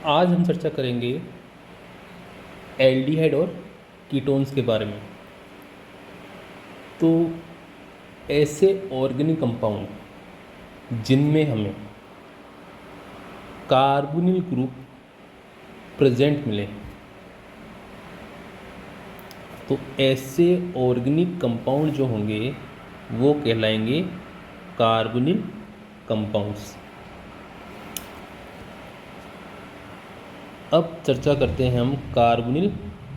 आज हम चर्चा करेंगे एल्डिहाइड और कीटोन्स के बारे में। तो ऐसे ऑर्गेनिक कंपाउंड जिनमें हमें कार्बोनिल ग्रुप प्रेजेंट मिले, तो ऐसे ऑर्गेनिक कंपाउंड जो होंगे वो कहलाएंगे कार्बोनिल कंपाउंड्स। अब चर्चा करते हैं हम कार्बोनिल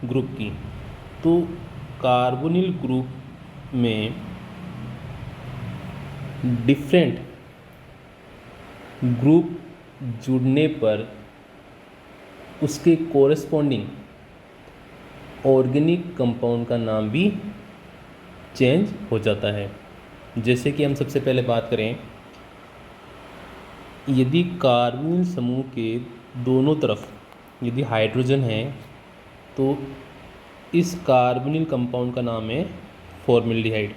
ग्रुप की। तो कार्बोनिल ग्रुप में डिफरेंट ग्रुप जुड़ने पर उसके कोरेस्पॉन्डिंग ऑर्गेनिक कंपाउंड का नाम भी चेंज हो जाता है। जैसे कि हम सबसे पहले बात करें, यदि कार्बोनिल समूह के दोनों तरफ यदि हाइड्रोजन है तो इस कार्बोनिल कंपाउंड का नाम है फॉर्मेल्डिहाइड।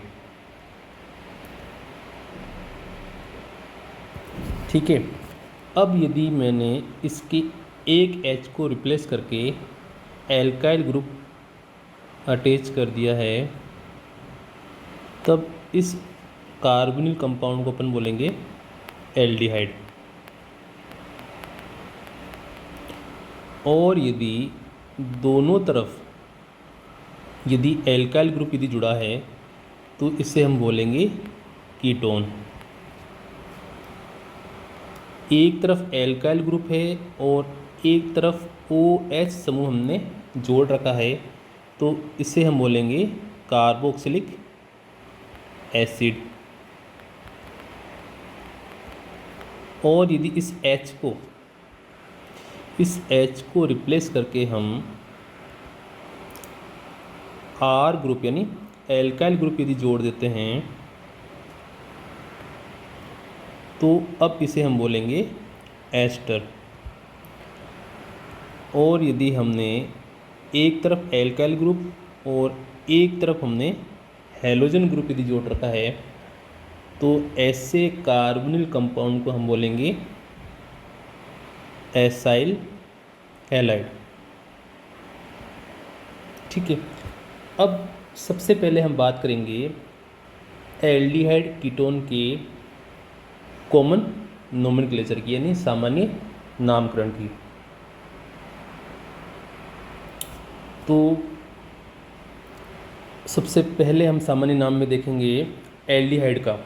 ठीक है। अब यदि मैंने इसके एक H को रिप्लेस करके एल्काइल ग्रुप अटैच कर दिया है, तब इस कार्बोनिल कंपाउंड को अपन बोलेंगे एल्डिहाइड। और यदि दोनों तरफ यदि एल्काइल ग्रुप यदि जुड़ा है तो इसे हम बोलेंगे कीटोन। एक तरफ एल्काइल ग्रुप है और एक तरफ OH समूह हमने जोड़ रखा है, तो इसे हम बोलेंगे कार्बोक्सिलिक एसिड। और यदि इस H को रिप्लेस करके हम R ग्रुप यानी एल्काइल ग्रुप यदि जोड़ देते हैं, तो अब इसे हम बोलेंगे एस्टर। और यदि हमने एक तरफ एल्काइल ग्रुप और एक तरफ हमने हैलोजन ग्रुप यदि जोड़ रखा है, तो ऐसे कार्बोनिल कंपाउंड को हम बोलेंगे एसाइल हैलाइड। ठीक है। अब सबसे पहले हम बात करेंगे एल्डिहाइड कीटोन के कॉमन नोमेनक्लेचर की, यानी सामान्य नामकरण की। तो सबसे पहले हम सामान्य नाम में देखेंगे एल्डिहाइड का।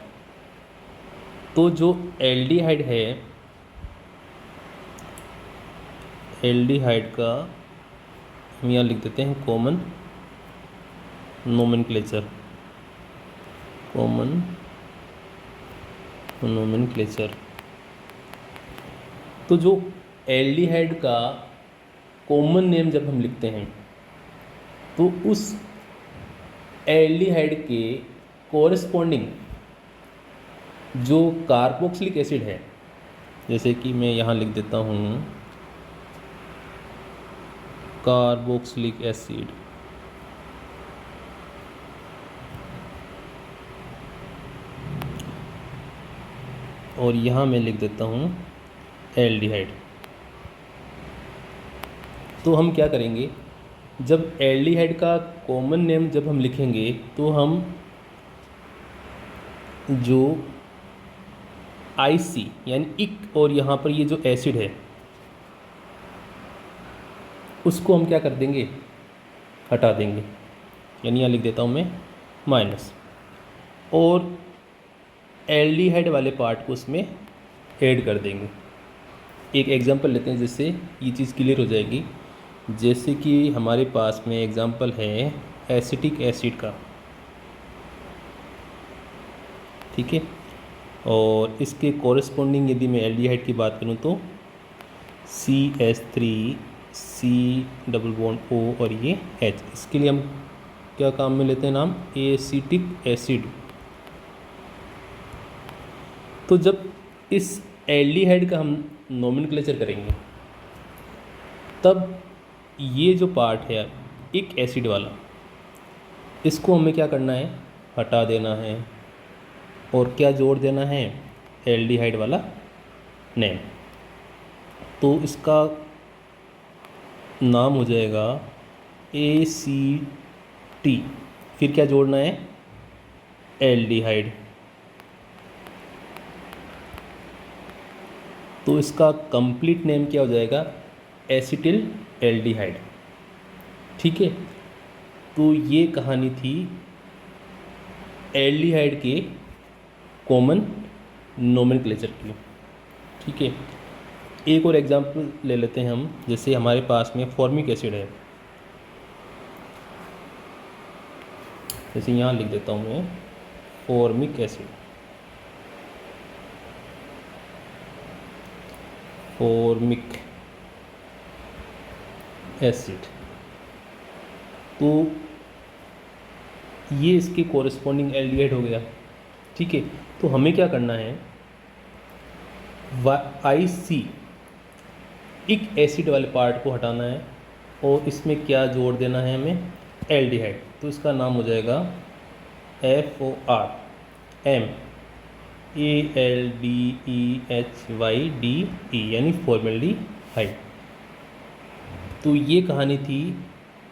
तो जो एल्डिहाइड है, एल्डिहाइड का हम यहाँ लिख देते हैं कॉमन नोमेनक्लेचर। Common nomenclature. तो जो एल्डिहाइड का कॉमन नेम जब हम लिखते हैं, तो उस एल्डिहाइड के कोरेस्पॉन्डिंग जो कार्बोक्सिलिक एसिड है, जैसे कि मैं यहाँ लिख देता हूँ कार्बोक्सिलिक एसिड, और यहाँ मैं लिख देता हूँ एल्डिहाइड। तो हम क्या करेंगे, जब एल्डिहाइड का कॉमन नेम जब हम लिखेंगे, तो हम जो IC यानी इक और यहाँ पर ये जो एसिड है उसको हम क्या कर देंगे, हटा देंगे। यानी यहाँ लिख देता हूँ मैं माइनस, और एल्डिहाइड वाले पार्ट को उसमें ऐड कर देंगे। एक एग्जांपल लेते हैं जिससे ये चीज़ क्लियर हो जाएगी। जैसे कि हमारे पास में एग्जांपल है एसिटिक एसिड का, ठीक है। और इसके कॉरेस्पॉन्डिंग यदि मैं एल्डिहाइड की बात करूँ तो CH3 C⋯O और ये H, इसके लिए हम क्या काम में लेते हैं नाम, एसिटिक एसिड। तो जब इस एल्डिहाइड का हम नोमेनक्लेचर करेंगे, तब ये जो पार्ट है एक एसिड वाला, इसको हमें क्या करना है, हटा देना है, और क्या जोड़ देना है, एल्डिहाइड वाला नेम। तो इसका नाम हो जाएगा ACT, फिर क्या जोड़ना है, एल्डिहाइड। तो इसका कंप्लीट नेम क्या हो जाएगा, एसिटिल एल्डिहाइड। ठीक है, तो ये कहानी थी एल्डिहाइड के कॉमन नोमेनक्लेचर की। ठीक है, एक और एग्जांपल ले लेते हैं हम। जैसे हमारे पास में फॉर्मिक एसिड है, जैसे यहाँ लिख देता हूँ मैं फॉर्मिक एसिड। फॉर्मिक एसिड, तो ये इसके कॉरेस्पॉन्डिंग एल्डिहाइड हो गया। ठीक है, तो हमें क्या करना है, IC एक एसिड वाले पार्ट को हटाना है और इसमें क्या जोड़ देना है हमें, एल्डिहाइड। तो इसका नाम हो जाएगा FOR ALDEHYDE यानी फॉर्मेल्डिहाइड। तो ये कहानी थी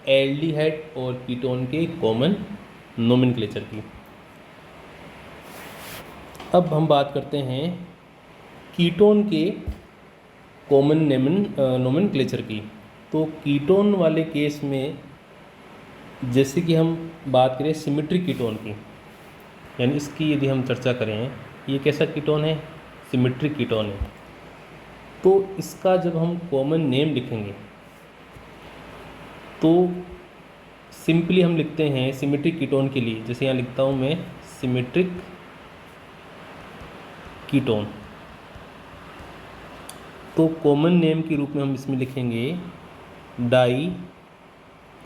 एल्डिहाइड और कीटोन के कॉमन नोमेनक्लेचर की। अब हम बात करते हैं कीटोन के कॉमन नोमेनक्लेचर की। तो कीटोन वाले केस में जैसे कि हम बात करें सिमेट्रिक कीटोन की, यानी इसकी यदि हम चर्चा करें, ये कैसा कीटोन है, सिमेट्रिक कीटोन है। तो इसका जब हम कॉमन नेम लिखेंगे तो सिंपली हम लिखते हैं सिमेट्रिक कीटोन के लिए, जैसे यहाँ लिखता हूँ मैं सिमेट्रिक कीटोन। तो कॉमन नेम के रूप में हम इसमें लिखेंगे डाई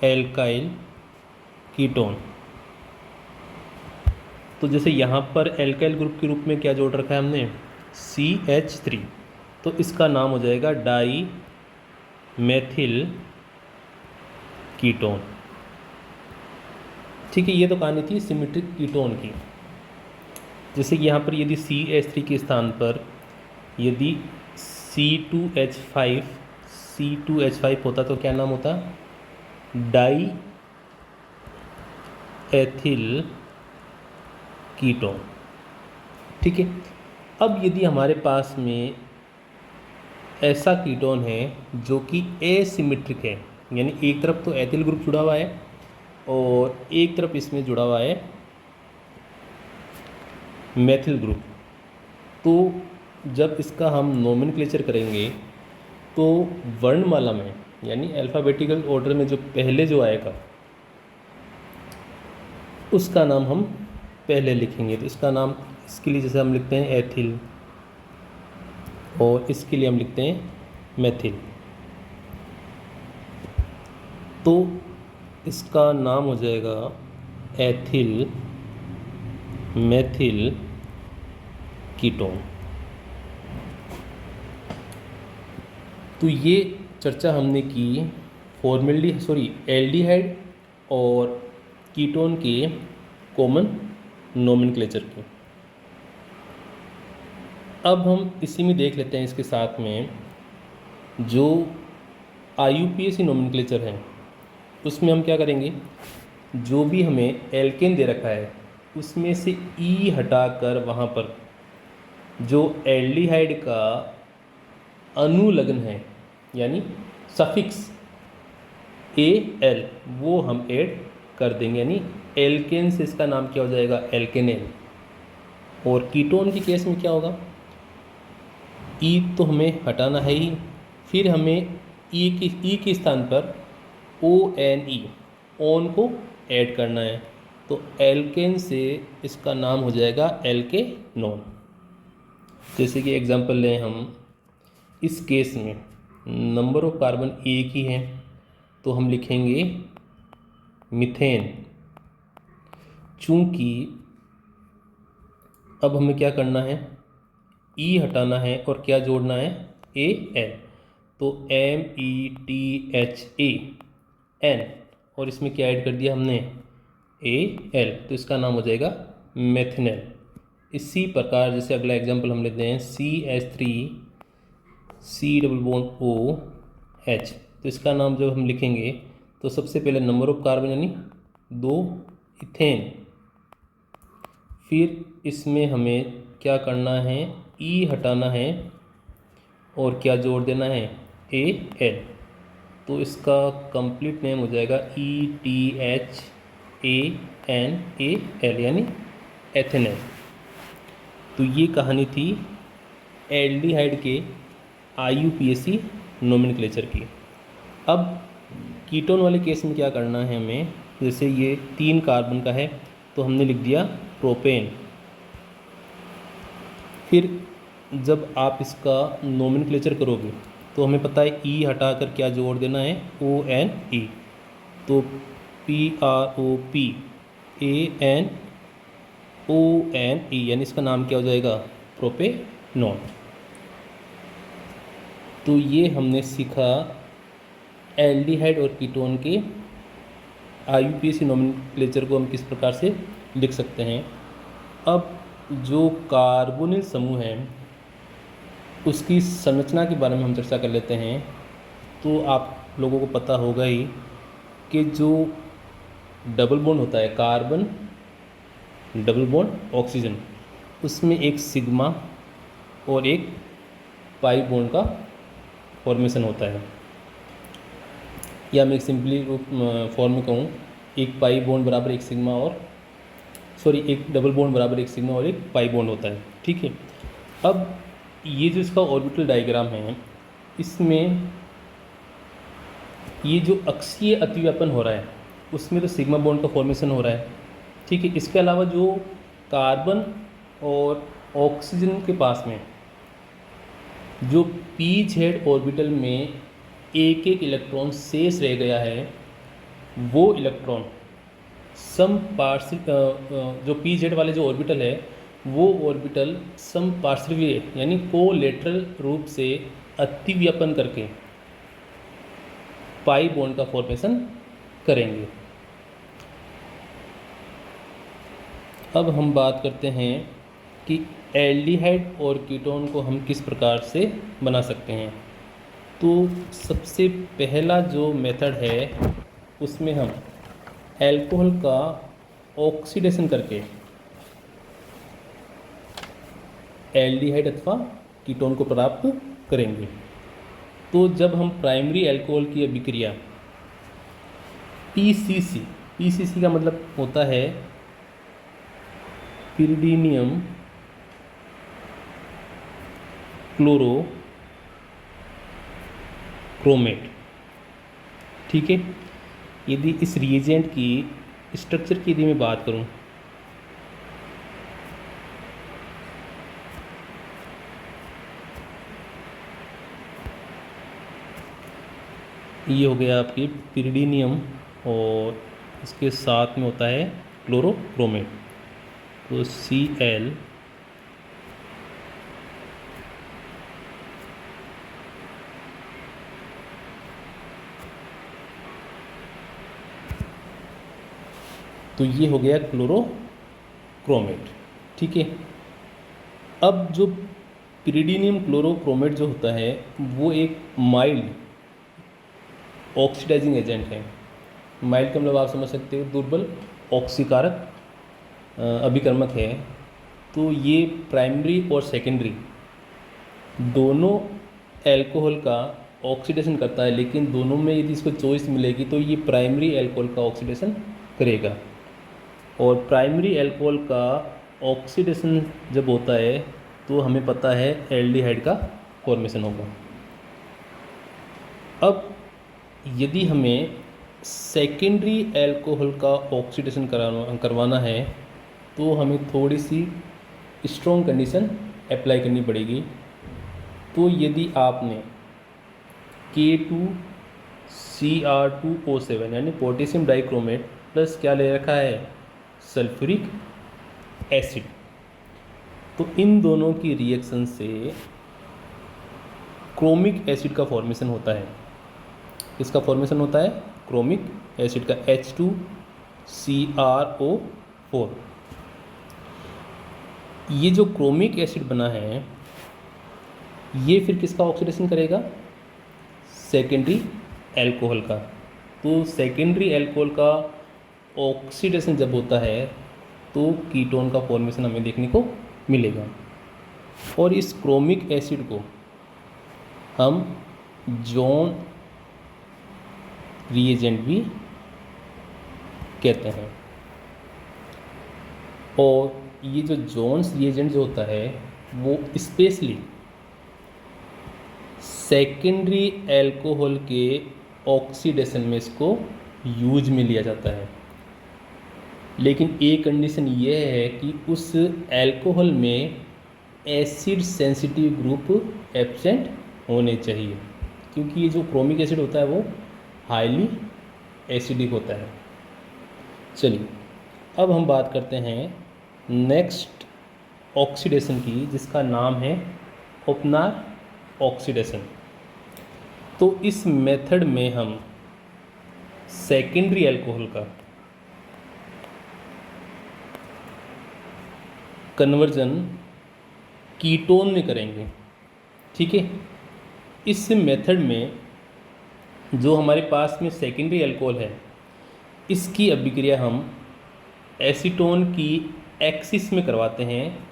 एल्काइल कीटोन। तो जैसे यहाँ पर एल्काइल ग्रुप के रूप में क्या जोड़ रखा है हमने, CH3, तो इसका नाम हो जाएगा डाई मेथिल कीटोन। ठीक है, ये तो कहानी थी सिमेट्रिक कीटोन की। जैसे कि यहाँ पर यदि CH3 के स्थान पर यदि C2H5 होता तो क्या नाम होता, डाई एथिल कीटोन। ठीक है, अब यदि हमारे पास में ऐसा कीटोन है जो कि एसिमेट्रिक है, यानी एक तरफ तो एथिल ग्रुप जुड़ा हुआ है और एक तरफ इसमें जुड़ा हुआ है मेथिल ग्रुप, तो जब इसका हम नोमेनक्लेचर करेंगे तो वर्णमाला में यानी अल्फ़ाबेटिकल ऑर्डर में जो पहले जो आएगा उसका नाम हम पहले लिखेंगे। तो इसका नाम, इसके लिए जैसे हम लिखते हैं एथिल और इसके लिए हम लिखते हैं मेथिल, तो इसका नाम हो जाएगा एथिल मेथिल कीटोन। तो ये चर्चा हमने की एल्डिहाइड और कीटोन के कॉमन नोमेनक्लेचर की। अब हम इसी में देख लेते हैं, इसके साथ में जो IUPAC नोमेनक्लेचर है उसमें हम क्या करेंगे, जो भी हमें एल्केन दे रखा है उसमें से E हटाकर वहाँ पर जो एल्डिहाइड का अनुलग्न है यानी सफिक्स AL वो हम ऐड कर देंगे, यानी एल्केन से इसका नाम क्या हो जाएगा, एल्केनेल। और कीटोन के केस में क्या होगा, E तो हमें हटाना है ही, फिर हमें E के स्थान पर ONE ओन को ऐड करना है, तो एल्केन से इसका नाम हो जाएगा एल्केनोन। जैसे कि एग्जांपल लें हम, इस केस में नंबर ऑफ कार्बन एक ही है तो हम लिखेंगे मीथेन। चूँकि अब हमें क्या करना है, E हटाना है और क्या जोड़ना है, AL, तो METHAN और इसमें क्या ऐड कर दिया हमने, AL, तो इसका नाम हो जाएगा मेथिनेल। इसी प्रकार जैसे अगला एग्जांपल हम लेते हैं CH3 C double bond OH, तो इसका नाम जब हम लिखेंगे तो सबसे पहले नंबर ऑफ कार्बन यानी 2 इथेन, फिर इसमें हमें क्या करना है, ई हटाना है और क्या जोड़ देना है, ए एल। तो इसका कंप्लीट नेम हो जाएगा ETHANAL यानी एथेनॉल। तो ये कहानी थी एल्डिहाइड के IUPAC नोमेनक्लेचर की। अब कीटोन वाले केस में क्या करना है हमें, जैसे ये 3 कार्बन का है तो हमने लिख दिया प्रोपेन। फिर जब आप इसका नोमेनक्लेचर करोगे तो हमें पता है ई हटाकर क्या जोड़ देना है, ONE। तो PROPANONE यानी इसका नाम क्या हो जाएगा, प्रोपेनॉन। तो ये हमने सीखा एल्डिहाइड और कीटोन के IUPAC नोमेनक्लेचर को हम किस प्रकार से लिख सकते हैं। अब जो कार्बोनिल समूह है उसकी संरचना के बारे में हम चर्चा कर लेते हैं। तो आप लोगों को पता होगा ही कि जो डबल बॉन्ड होता है, कार्बन डबल बॉन्ड ऑक्सीजन, उसमें एक सिग्मा और एक पाई बॉन्ड का फॉर्मेशन होता है। या मैं एक सिंपली रूप फॉर्म में कहूँ, एक पाई बॉन्ड बराबर एक सिग्मा और एक डबल बॉन्ड बराबर एक सिग्मा और एक पाई बॉन्ड होता है, ठीक है। अब ये जो इसका ऑर्बिटल डायग्राम है, इसमें ये जो अक्षीय अतिव्यापन हो रहा है उसमें तो सिग्मा बॉन्ड का फॉर्मेशन हो रहा है, ठीक है। इसके अलावा जो कार्बन और ऑक्सीजन के पास में जो PZ ऑर्बिटल में एक एक इलेक्ट्रॉन शेष रह गया है, वो इलेक्ट्रॉन सम जो PZ वाले जो ऑर्बिटल है वो ऑर्बिटल सम पार्श्वीय यानी कोलेटरल रूप से अतिव्यापन करके पाई बॉन्ड का फॉर्मेशन करेंगे। अब हम बात करते हैं कि एल्डिहाइड और कीटोन को हम किस प्रकार से बना सकते हैं। तो सबसे पहला जो मेथड है उसमें हम अल्कोहल का ऑक्सीडेशन करके एल्डिहाइड अथवा कीटोन को प्राप्त करेंगे। तो जब हम प्राइमरी अल्कोहल की अभिक्रिया PCC का मतलब होता है पिरिडीनियम क्लोरोक्रोमेट, ठीक है। यदि इस रिएजेंट की स्ट्रक्चर की यदि मैं बात करूं, ये हो गया आपकी पिरिडीनियम और इसके साथ में होता है क्लोरोक्रोमेट, तो Cl तो ये हो गया क्लोरोक्रोमेट, ठीक है। अब जो पिरिडीनियम क्लोरोक्रोमेट जो होता है वो एक माइल्ड ऑक्सीडाइजिंग एजेंट है। माइल्ड का मतलब आप समझ सकते हो दुर्बल ऑक्सीकारक अभिकर्मक है। तो ये प्राइमरी और सेकेंडरी दोनों अल्कोहल का ऑक्सीडेशन करता है, लेकिन दोनों में यदि इसको चॉइस मिलेगी तो ये प्राइमरी अल्कोहल का ऑक्सीडेशन करेगा। और प्राइमरी अल्कोहल का ऑक्सीडेशन जब होता है तो हमें पता है एल्डिहाइड का फॉर्मेशन होगा। अब यदि हमें सेकेंडरी अल्कोहल का ऑक्सीडेशन करवाना है तो हमें थोड़ी सी स्ट्रॉन्ग कंडीशन अप्लाई करनी पड़ेगी। तो यदि आपने K2Cr2O7 यानी पोटेशियम डाइक्रोमेट प्लस क्या ले रखा है, सल्फ्यूरिक एसिड, तो इन दोनों की रिएक्शन से क्रोमिक एसिड का फॉर्मेशन होता है। इसका फॉर्मेशन होता है क्रोमिक एसिड का H2CrO4। ये जो क्रोमिक एसिड बना है ये फिर किसका ऑक्सीडेशन करेगा, सेकेंडरी एल्कोहल का। तो सेकेंडरी एल्कोहल का ऑक्सीडेशन जब होता है तो कीटोन का फॉर्मेशन हमें देखने को मिलेगा। और इस क्रोमिक एसिड को हम जॉन रिएजेंट भी कहते हैं। और ये जो जॉन्स रिएजेंट जो होता है वो स्पेशली सेकेंडरी एल्कोहल के ऑक्सीडेशन में इसको यूज में लिया जाता है। लेकिन एक कंडीशन ये है कि उस एल्कोहल में एसिड सेंसिटिव ग्रुप एब्सेंट होने चाहिए, क्योंकि ये जो क्रोमिक एसिड होता है वो हाईली एसिडिक होता है। चलिए अब हम बात करते हैं नेक्स्ट ऑक्सीडेशन की, जिसका नाम है ओपनर ऑक्सीडेशन। तो इस मेथड में हम सेकेंडरी एल्कोहल का कन्वर्जन कीटोन में करेंगे। ठीक है, इस मेथड में जो हमारे पास में सेकेंडरी अल्कोहल है इसकी अभिक्रिया हम एसीटोन की एक्सिस में करवाते हैं।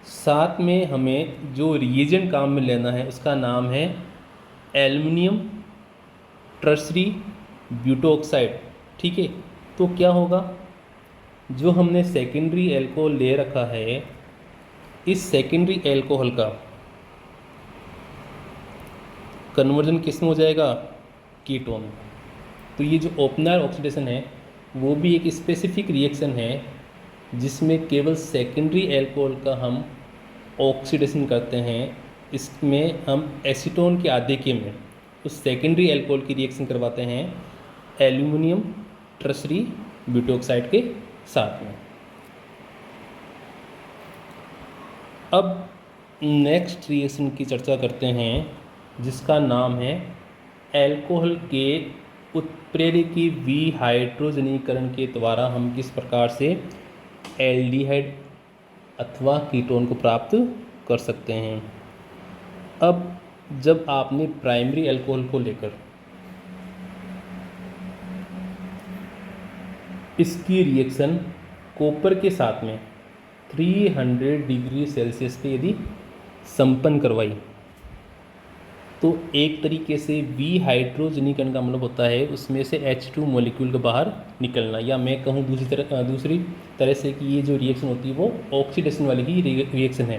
साथ में हमें जो रिएजेंट काम में लेना है उसका नाम है एल्युमिनियम टर्सरी ब्यूटोऑक्साइड। ठीक है, तो क्या होगा, जो हमने सेकेंडरी एल्कोहल ले रखा है इस सेकेंडरी एल्कोहल का कन्वर्जन किस में हो जाएगा, कीटोन। तो ये जो ओपनर ऑक्सीडेशन है वो भी एक स्पेसिफिक रिएक्शन है जिसमें केवल सेकेंडरी एल्कोहल का हम ऑक्सीडेशन करते हैं। इसमें हम एसीटोन के आधिक्य में उस सेकेंडरी एल्कोहल की रिएक्शन करवाते हैं एल्युमिनियम टर्सरी ब्यूटोऑक्साइड के साथ में। अब नेक्स्ट रिएक्शन की चर्चा करते हैं जिसका नाम है एल्कोहल के उत्प्रेरकी विहाइड्रोजनीकरण के द्वारा हम किस प्रकार से एल्डिहाइड अथवा कीटोन को प्राप्त कर सकते हैं। अब जब आपने प्राइमरी एल्कोहल को लेकर इसकी रिएक्शन कॉपर के साथ में 300 डिग्री सेल्सियस पे यदि संपन्न करवाई तो एक तरीके से विहाइड्रोजनीकरण का मतलब होता है उसमें से H2 मॉलिक्यूल के बाहर निकलना, या मैं कहूँ दूसरी तरह से कि ये जो रिएक्शन होती है वो ऑक्सीडेशन वाली ही रिएक्शन है।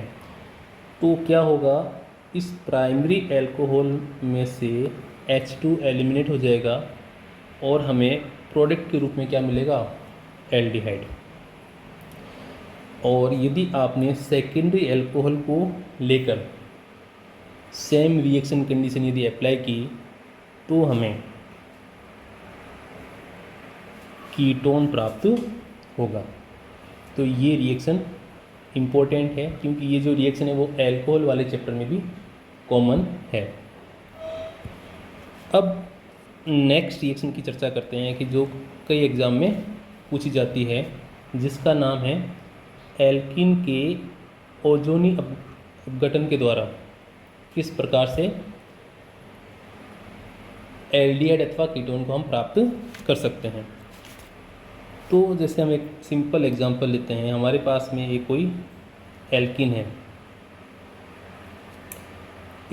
तो क्या होगा, इस प्राइमरी एल्कोहल में से H2 एलिमिनेट हो जाएगा और हमें प्रोडक्ट के रूप में क्या मिलेगा, एल्डिहाइड। और यदि आपने सेकेंडरी एल्कोहल को लेकर सेम रिएक्शन कंडीशन यदि अप्लाई की तो हमें कीटोन प्राप्त होगा। तो ये रिएक्शन इम्पोर्टेंट है क्योंकि ये जो रिएक्शन है वो एल्कोहल वाले चैप्टर में भी कॉमन है। अब नेक्स्ट रिएक्शन की चर्चा करते हैं कि जो कई एग्ज़ाम में पूछी जाती है, जिसका नाम है एल्कीन के ओजोनी अपघटन के द्वारा किस प्रकार से एल्डिहाइड अथवा कीटोन को हम प्राप्त कर सकते हैं। तो जैसे हम एक सिंपल एग्जांपल लेते हैं, हमारे पास में एक कोई एल्कीन है।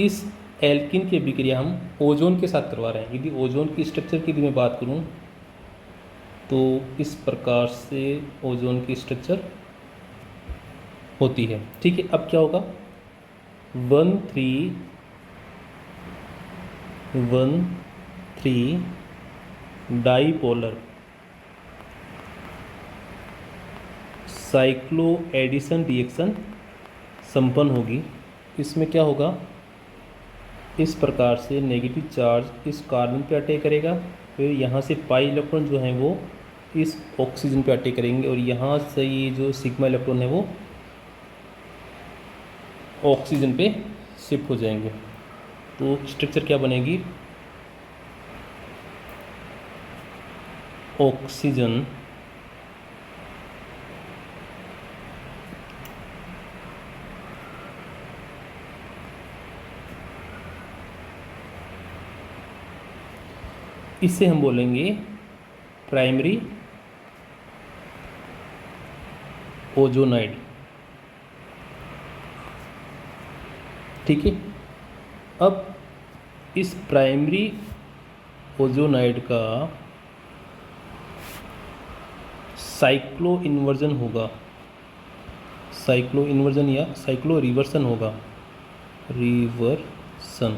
इस एल्कीन की अभिक्रिया हम ओजोन के साथ करवा रहे हैं। यदि ओजोन की स्ट्रक्चर की यदि मैं बात करूं तो इस प्रकार से ओजोन की स्ट्रक्चर होती है। ठीक है, अब क्या होगा, 1,3 डाईपोलर साइक्लो एडिशन रिएक्शन संपन्न होगी। इसमें क्या होगा, इस प्रकार से नेगेटिव चार्ज इस कार्बन पे अटैक करेगा, फिर यहाँ से पाई इलेक्ट्रॉन जो हैं वो इस ऑक्सीजन पे अटैक करेंगे और यहाँ से ये जो सिग्मा इलेक्ट्रॉन है वो ऑक्सीजन पे शिफ्ट हो जाएंगे। तो स्ट्रक्चर क्या बनेगी, ऑक्सीजन इसे हम बोलेंगे प्राइमरी ओजोनाइड। ठीक है, अब इस प्राइमरी ओजोनाइड का साइक्लो इन्वर्जन होगा, साइक्लो इन्वर्जन या साइक्लो रिवर्सन होगा, रिवर्सन।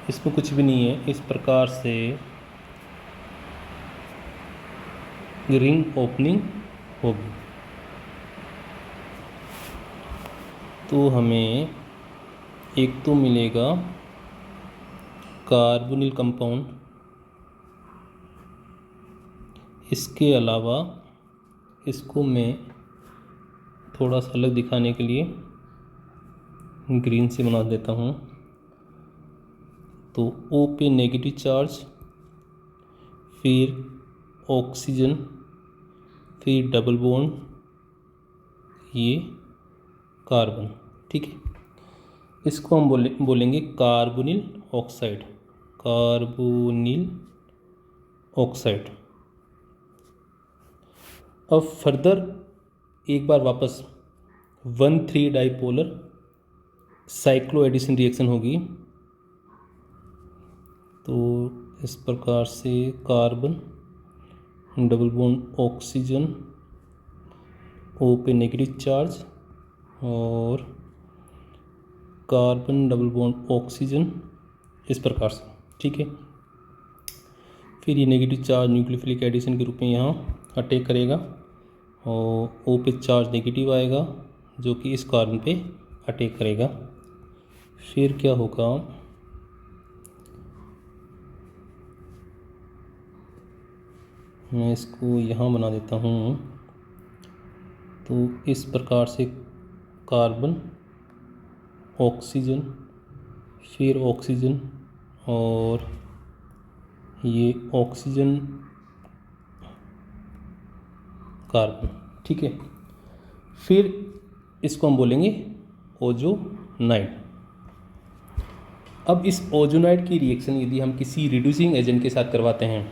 इसमें कुछ भी नहीं है, इस प्रकार से रिंग ओपनिंग होगी। तो हमें एक तो मिलेगा कार्बोनिल कंपाउंड, इसके अलावा इसको मैं थोड़ा सा अलग दिखाने के लिए ग्रीन से बना देता हूँ। तो O पे नेगेटिव चार्ज, फिर ऑक्सीजन, फिर डबल बॉन्ड, ये कार्बन। ठीक है, इसको हम बोलेंगे कार्बोनिल ऑक्साइड, कार्बोनिल ऑक्साइड। अब फर्दर एक बार वापस 1,3 डाइपोलर साइक्लो एडिशन रिएक्शन होगी। तो इस प्रकार से carbon double bond oxygen, O पे नेगेटिव चार्ज, और कार्बन डबल बॉन्ड ऑक्सीजन, इस प्रकार से। ठीक है, फिर ये नेगेटिव चार्ज न्यूक्लियोफिलिक एडिशन के रूप में यहाँ अटैक करेगा और O पे चार्ज नेगेटिव आएगा जो कि इस कार्बन पे अटैक करेगा। फिर क्या होगा, मैं इसको यहाँ बना देता हूँ। तो इस प्रकार से कार्बन, ऑक्सीजन, फिर ऑक्सीजन, और ये ऑक्सीजन कार्बन। ठीक है, फिर इसको हम बोलेंगे ओजोनाइड। अब इस ओजोनाइड की रिएक्शन यदि हम किसी रिड्यूसिंग एजेंट के साथ करवाते हैं,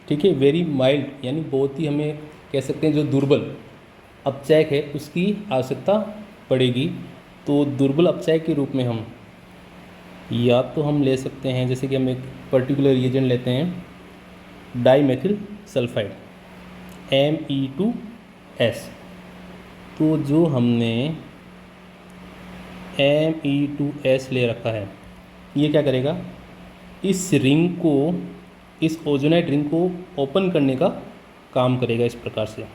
ठीक है, वेरी माइल्ड यानी बहुत ही, हमें कह सकते हैं जो दुर्बल अपचयक है उसकी आवश्यकता पड़ेगी। तो दुर्बल अपचयक के रूप में हम या तो हम ले सकते हैं, जैसे कि हम एक पर्टिकुलर रिएजेंट लेते हैं डाईमेथिल सल्फाइड Me2S। तो जो हमने Me2S ले रखा है, ये क्या करेगा, इस रिंग को, इस ओजोनाइड रिंग को ओपन करने का काम करेगा इस प्रकार से।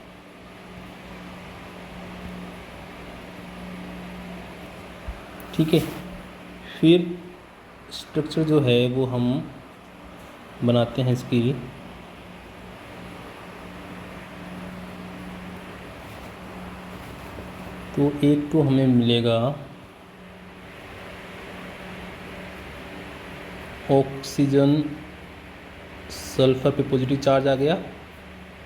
ठीक है, फिर स्ट्रक्चर जो है वो हम बनाते हैं इसकी। तो एक तो हमें मिलेगा ऑक्सीजन, सल्फर पे पॉजिटिव चार्ज आ गया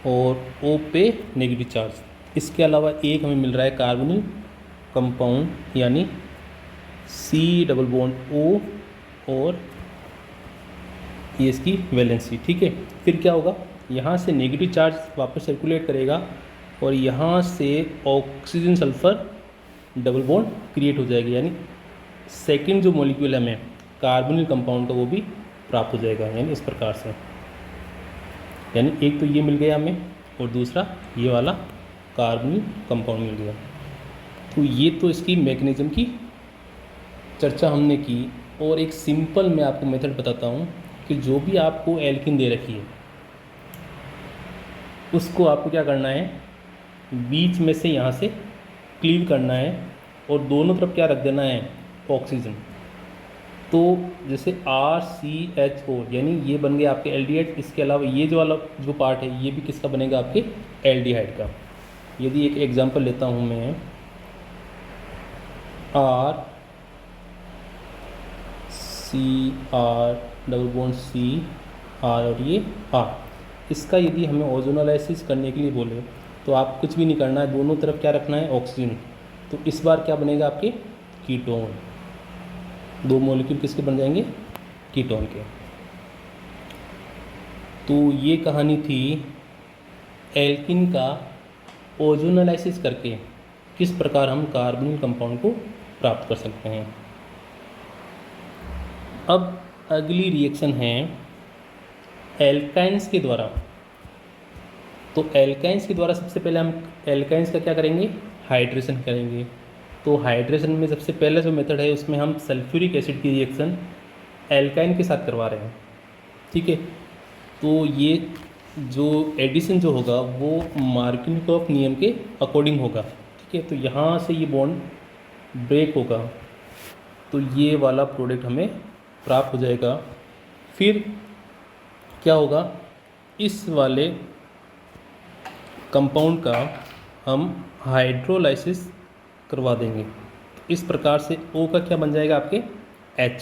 और O पे नेगेटिव चार्ज। इसके अलावा एक हमें मिल रहा है कार्बोनिल कंपाउंड यानी C डबल बॉन्ड O और ये इसकी वैलेंसी। ठीक है, फिर क्या होगा, यहाँ से नेगेटिव चार्ज वापस सर्कुलेट करेगा और यहाँ से oxygen sulphur double bond create हो जाएगी, यानी सेकंड जो मॉलिक्यूल है हमें कार्बोनिल कंपाउंड का वो भी प्राप्त हो जाएगा। यानी इस प्रकार से, यानी एक तो ये मिल गया हमें और दूसरा ये वाला कार्बोनिल कंपाउंड मिल गया। तो ये तो इसकी मैकेनिज्म की चर्चा हमने की। और एक सिंपल मैं आपको मेथड बताता हूँ कि जो भी आपको एल्किन दे रखी है उसको आपको क्या करना है, बीच में से यहाँ से क्लीव करना है और दोनों तरफ क्या रख देना है, ऑक्सीजन। तो जैसे RCHO यानी ये बन गया आपके एल्डिहाइड। इसके अलावा ये जो वाला जो पार्ट है ये भी किसका बनेगा, आपके एल्डिहाइड का। यदि एक एग्जांपल लेता हूँ मैं, RCR डबल बॉन्ड CR और ये R, इसका यदि हमें ओजोनोलाइसिस करने के लिए बोले तो आप कुछ भी नहीं करना है, दोनों तरफ क्या रखना है, ऑक्सीजन। तो इस बार क्या बनेगा, आपके कीटोन। दो मॉलिक्यूल किसके बन जाएंगे, कीटोन के। तो ये कहानी थी एल्किन का ओजोनलाइसिस करके किस प्रकार हम कार्बोनिल कंपाउंड को प्राप्त कर सकते हैं। अब अगली रिएक्शन है एल्काइंस के द्वारा। तो एल्काइंस के द्वारा सबसे पहले हम एल्काइंस का क्या करेंगे, हाइड्रेशन करेंगे। तो हाइड्रेशन में सबसे पहला जो मेथड है उसमें हम सल्फ्यूरिक एसिड की रिएक्शन एल्काइन के साथ करवा रहे हैं, ठीक है। तो ये जो एडिशन जो होगा वो मार्किनकॉफ नियम के अकॉर्डिंग होगा, ठीक है। तो यहाँ से ये बॉन्ड ब्रेक होगा तो ये वाला प्रोडक्ट हमें प्राप्त हो जाएगा। फिर क्या होगा, इस वाले कंपाउंड का हम हाइड्रोलाइसिस करवा देंगे। तो इस प्रकार से O का क्या बन जाएगा आपके H।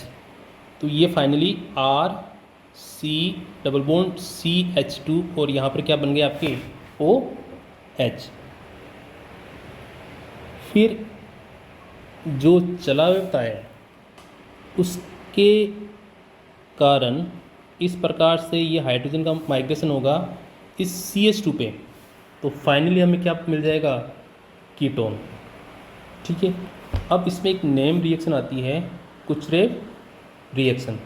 तो ये फाइनली RC⋯CH2 और यहाँ पर क्या बन गया आपके OH। फिर जो चला हुआ है उसके कारण इस प्रकार से ये हाइड्रोजन का माइग्रेशन होगा इस CH2 पे। तो फाइनली हमें क्या मिल जाएगा, कीटोन, ठीक है। अब इसमें एक नेम रिएक्शन आती है कुचरेव रिएक्शन।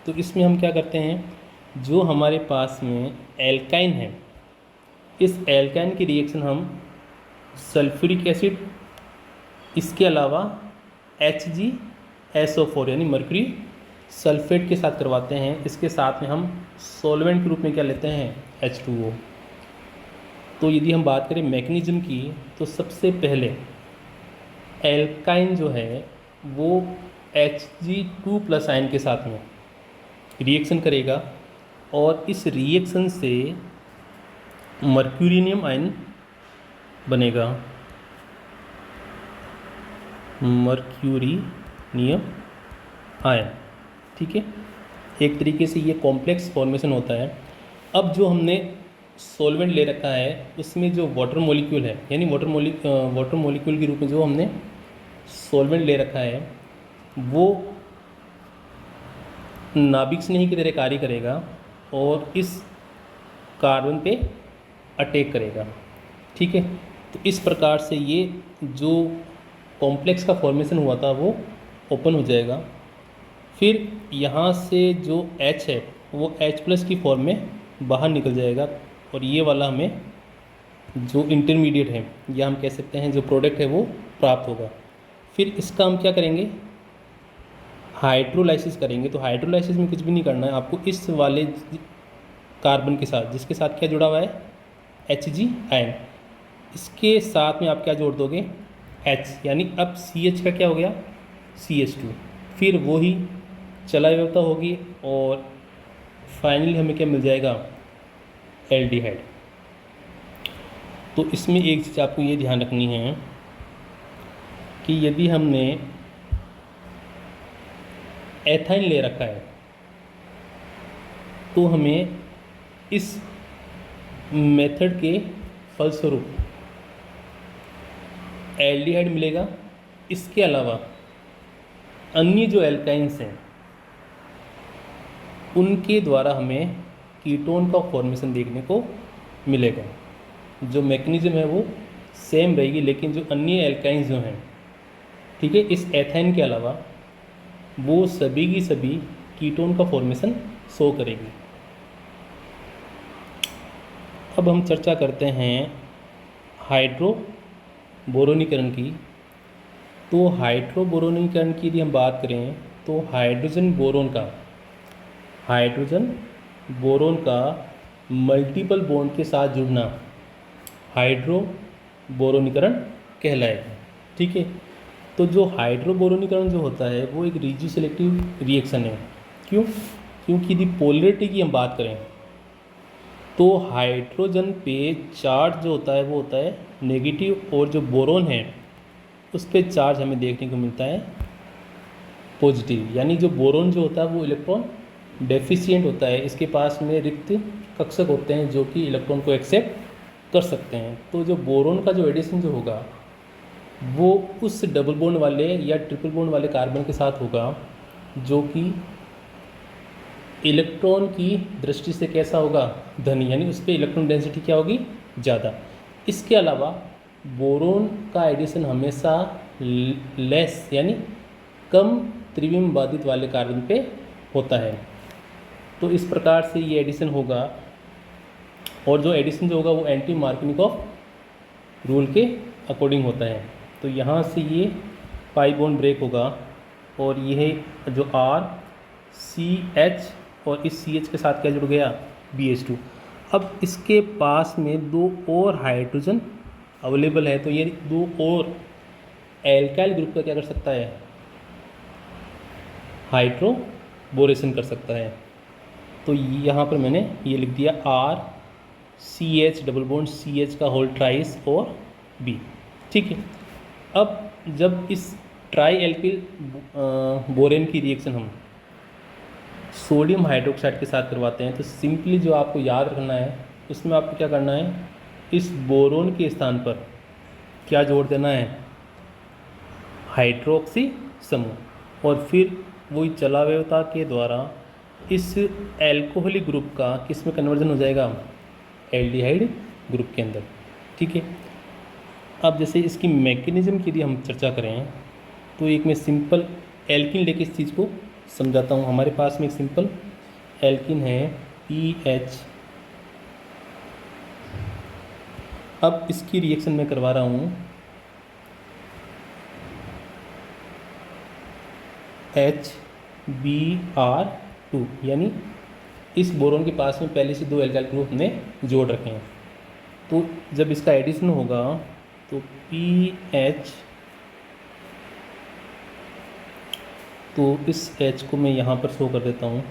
तो इसमें हम क्या करते हैं, जो हमारे पास में एल्काइन है इस एल्काइन की रिएक्शन हम सल्फ्यूरिक एसिड इसके अलावा HgSO4 यानी मर्क्यूरी सल्फेट के साथ करवाते हैं। इसके साथ में हम सॉल्वेंट के रूप में क्या लेते हैं, H2O। तो यदि हम बात करें मैकेनिज्म की तो सबसे पहले एल्काइन जो है वो Hg2+ आयन के साथ में रिएक्शन करेगा और इस रिएक्शन से मर्क्यूरिनियम आयन बनेगा, मर्क्यूरिनियम आयन, ठीक है। एक तरीके से ये कॉम्प्लेक्स फॉर्मेशन होता है। अब जो हमने सॉल्वेंट ले रखा है उसमें जो वाटर मॉलिक्यूल है यानी वाटर मॉलिक्यूल के रूप में जो हमने सॉल्वेंट ले रखा है वो नाभिक स्नेही की तरह कार्य करेगा और इस कार्बन पे अटैक करेगा, ठीक है। तो इस प्रकार से ये जो कॉम्प्लेक्स का फॉर्मेशन हुआ था वो ओपन हो जाएगा। फिर यहाँ से जो H है वो H+ की फॉर्म में बाहर निकल जाएगा और ये वाला हमें जो इंटरमीडिएट है या हम कह सकते हैं जो प्रोडक्ट है वो प्राप्त होगा। फिर इसका हम क्या करेंगे, हाइड्रोलाइसिस करेंगे। तो हाइड्रोलाइसिस में कुछ भी नहीं करना है आपको, इस वाले कार्बन के साथ जिसके साथ क्या जुड़ा हुआ है Hg आयन, इसके साथ में आप क्या जोड़ दोगे H, यानी अब CH का क्या हो गया CH2। फिर वही चला व्यवस्था होगी और फाइनली हमें क्या मिल जाएगा एल्डिहाइड। तो इसमें एक चीज़ आपको ये ध्यान रखनी है कि यदि हमने एथाइन ले रखा है तो हमें इस मेथड के फलस्वरूप एल्डिहाइड मिलेगा। इसके अलावा अन्य जो एल्काइंस हैं उनके द्वारा हमें कीटोन का फॉर्मेशन देखने को मिलेगा। जो मैकेनिज्म है वो सेम रहेगी लेकिन जो अन्य एल्काइंस जो हैं, ठीक है, इस एथाइन के अलावा वो सभी की सभी कीटोन का फॉर्मेशन शो करेगी। अब हम चर्चा करते हैं हाइड्रोबोरोनीकरण की। तो हाइड्रोबोरोनीकरण की यदि हम बात करें तो हाइड्रोजन बोरोन का मल्टीपल बॉन्ड के साथ जुड़ना हाइड्रोबोरोनीकरण कहलाएगा, ठीक है। तो जो हाइड्रोबोरोनीकरण जो होता है वो एक रिजिड सेलेक्टिव रिएक्शन है। क्योंकि यदि पोलरिटी की हम बात करें तो हाइड्रोजन पे चार्ज जो होता है वो होता है नेगेटिव और जो बोरोन है उस पर चार्ज हमें देखने को मिलता है पॉजिटिव। यानी जो बोरोन जो होता है वो इलेक्ट्रॉन डेफिशिएंट होता है, इसके पास में रिक्त कक्षक होते हैं जो कि इलेक्ट्रॉन को एक्सेप्ट कर सकते हैं। तो जो बोरोन का जो एडिशन जो होगा वो उस डबल बॉन्ड वाले या ट्रिपल बॉन्ड वाले कार्बन के साथ होगा जो कि इलेक्ट्रॉन की दृष्टि से कैसा होगा, धन, यानी उस पर इलेक्ट्रॉन डेंसिटी क्या होगी, ज़्यादा। इसके अलावा बोरोन का एडिशन हमेशा लेस यानी कम त्रिविम बाधित वाले कार्बन पे होता है। तो इस प्रकार से ये एडिशन होगा, और जो एडिशन जो होगा वो एंटी मार्कोनिकॉफ रूल के अकॉर्डिंग होता है। तो यहाँ से ये पाई बॉन्ड ब्रेक होगा, और यह जो RCH और इस CH के साथ क्या जुड़ गया, BH2। अब इसके पास में दो और हाइड्रोजन अवेलेबल है, तो ये दो और एल्काइल ग्रुप का क्या कर सकता है, हाइड्रोबोरेशन कर सकता है। तो यहाँ पर मैंने ये लिख दिया RCH डबल बॉन्ड CH का होल ट्राइस और B, ठीक है। अब जब इस ट्राई एल्किल बोरेन की रिएक्शन हम सोडियम हाइड्रोक्साइड के साथ करवाते हैं, तो सिंपली जो आपको याद रखना है उसमें आपको क्या करना है, इस बोरोन के स्थान पर क्या जोड़ देना है, हाइड्रोक्सी समूह, और फिर वही चलाव्यता के द्वारा इस एल्कोहलिक ग्रुप का किस में कन्वर्जन हो जाएगा, एल्डिहाइड ग्रुप के अंदर, ठीक है। अब जैसे इसकी मैकेनिज्म की यदि हम चर्चा करें, तो एक मैं सिंपल एल्किन लेके इस चीज़ को समझाता हूँ। हमारे पास में एक सिंपल एल्किन है PH। अब इसकी रिएक्शन मैं करवा रहा हूँ HBr2, यानी इस बोरोन के पास में पहले से दो एल्काइल ग्रुप हमने जोड़ रखे हैं। तो जब इसका एडिशन होगा तो PH, तो इस H को मैं यहाँ पर शो कर देता हूँ,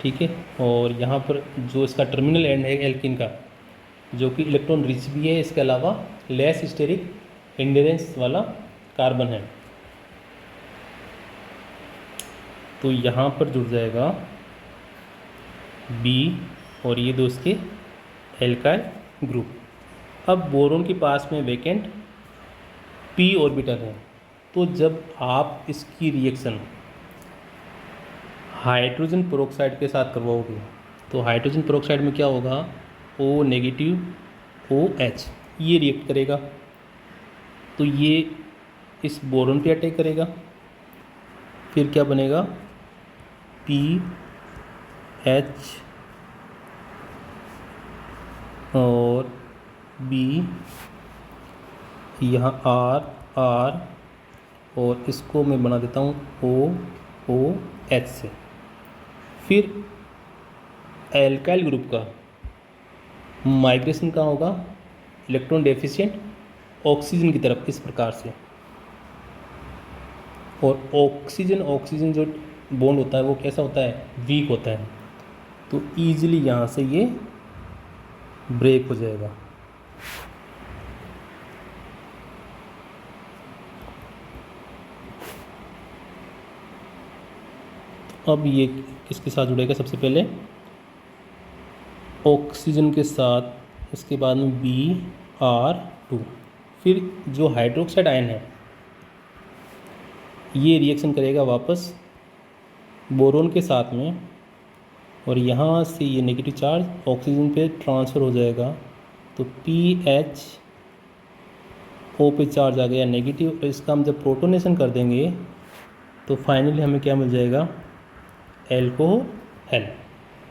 ठीक है। और यहाँ पर जो इसका टर्मिनल एंड है एल्किन का, जो कि इलेक्ट्रॉन रिच भी है, इसके अलावा लेस स्टेरिक हिंडरेंस वाला कार्बन है, तो यहाँ पर जुड़ जाएगा B और ये दो इसके एल्काइल ग्रुप। अब बोरोन के पास में वेकेंट p ऑर्बिटल है, तो जब आप इसकी रिएक्शन हाइड्रोजन पेरोक्साइड के साथ करवाओगे, तो हाइड्रोजन पेरोक्साइड में क्या होगा, O नेगेटिव OH, ये रिएक्ट करेगा, तो ये इस बोरोन पे अटैक करेगा, फिर क्या बनेगा, PH और B, यहाँ R और इसको मैं बना देता हूँ OH से। फिर एल्काइल ग्रुप का माइग्रेशन कहाँ होगा, इलेक्ट्रॉन डेफिशिएंट ऑक्सीजन की तरफ, इस प्रकार से। और ऑक्सीजन जो बॉन्ड होता है वो कैसा होता है, वीक होता है, तो ईजिली यहाँ से ये ब्रेक हो जाएगा। अब ये किसके साथ जुड़ेगा, सबसे पहले ऑक्सीजन के साथ, इसके बाद में Br2, फिर जो हाइड्रोक्साइड आयन है ये रिएक्शन करेगा वापस बोरोन के साथ में, और यहाँ से ये नेगेटिव चार्ज ऑक्सीजन पे ट्रांसफ़र हो जाएगा, तो PH O पे चार्ज आ गया नेगेटिव, और इसका हम जब प्रोटोनेशन कर देंगे तो फाइनली हमें क्या मिल जाएगा, एल्कोहल,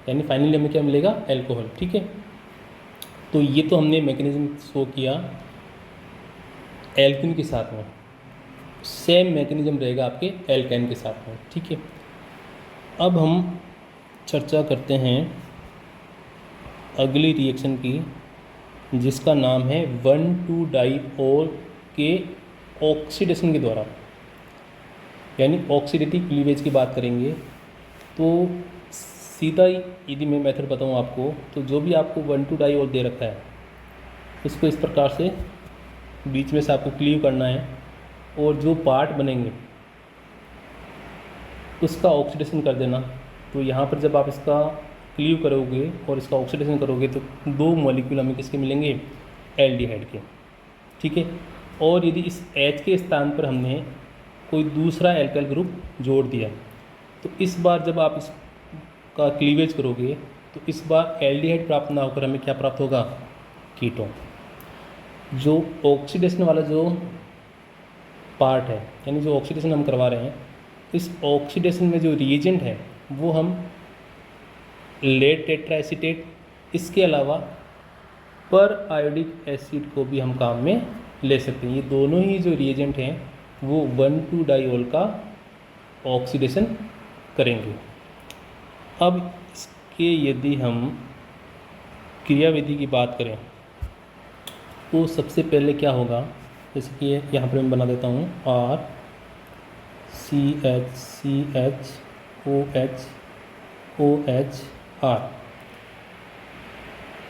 यानी फाइनली हमें क्या मिलेगा, एल्कोहल, ठीक है। तो ये तो हमने मैकेनिज्म शो किया एल्किन के साथ में, सेम मैकेनिज्म रहेगा आपके एल्काइन के साथ में, ठीक है। अब हम चर्चा करते हैं अगली रिएक्शन की, जिसका नाम है 1,2-डाइओल के ऑक्सीडेशन के द्वारा, यानी ऑक्सीडेटिव क्लीवेज की बात करेंगे। तो सीधा यदि मैं मेथड बताऊँ आपको, तो जो भी आपको 1,2-डाइओल दे रखा है इसको इस प्रकार से बीच में से आपको क्लीव करना है, और जो पार्ट बनेंगे उसका ऑक्सीडेशन कर देना। तो यहाँ पर जब आप इसका क्लीव करोगे और इसका ऑक्सीडेशन करोगे तो दो मॉलिक्यूल हमें किसके मिलेंगे, एल्डिहाइड के, ठीक है। और यदि इस H के स्थान पर हमने कोई दूसरा एल्काइल ग्रुप जोड़ दिया, तो इस बार जब आप इस का क्लीवेज करोगे तो इस बार एल्डिहाइड प्राप्त ना होकर हमें क्या प्राप्त होगा, कीटोन। जो ऑक्सीडेशन वाला जो पार्ट है, यानी जो ऑक्सीडेशन हम करवा रहे हैं, इस ऑक्सीडेशन में जो रिएजेंट है वो हम लेड टेट्रा एसीटेट, इसके अलावा पर आयोडिक एसिड को भी हम काम में ले सकते हैं। ये दोनों ही जो रिएजेंट हैं वो 1,2-डाइऑल का ऑक्सीडेशन करेंगे। अब इसके यदि हम क्रियाविधि की बात करें तो सबसे पहले क्या होगा, जैसे कि यहाँ पर मैं बना देता हूँ RCH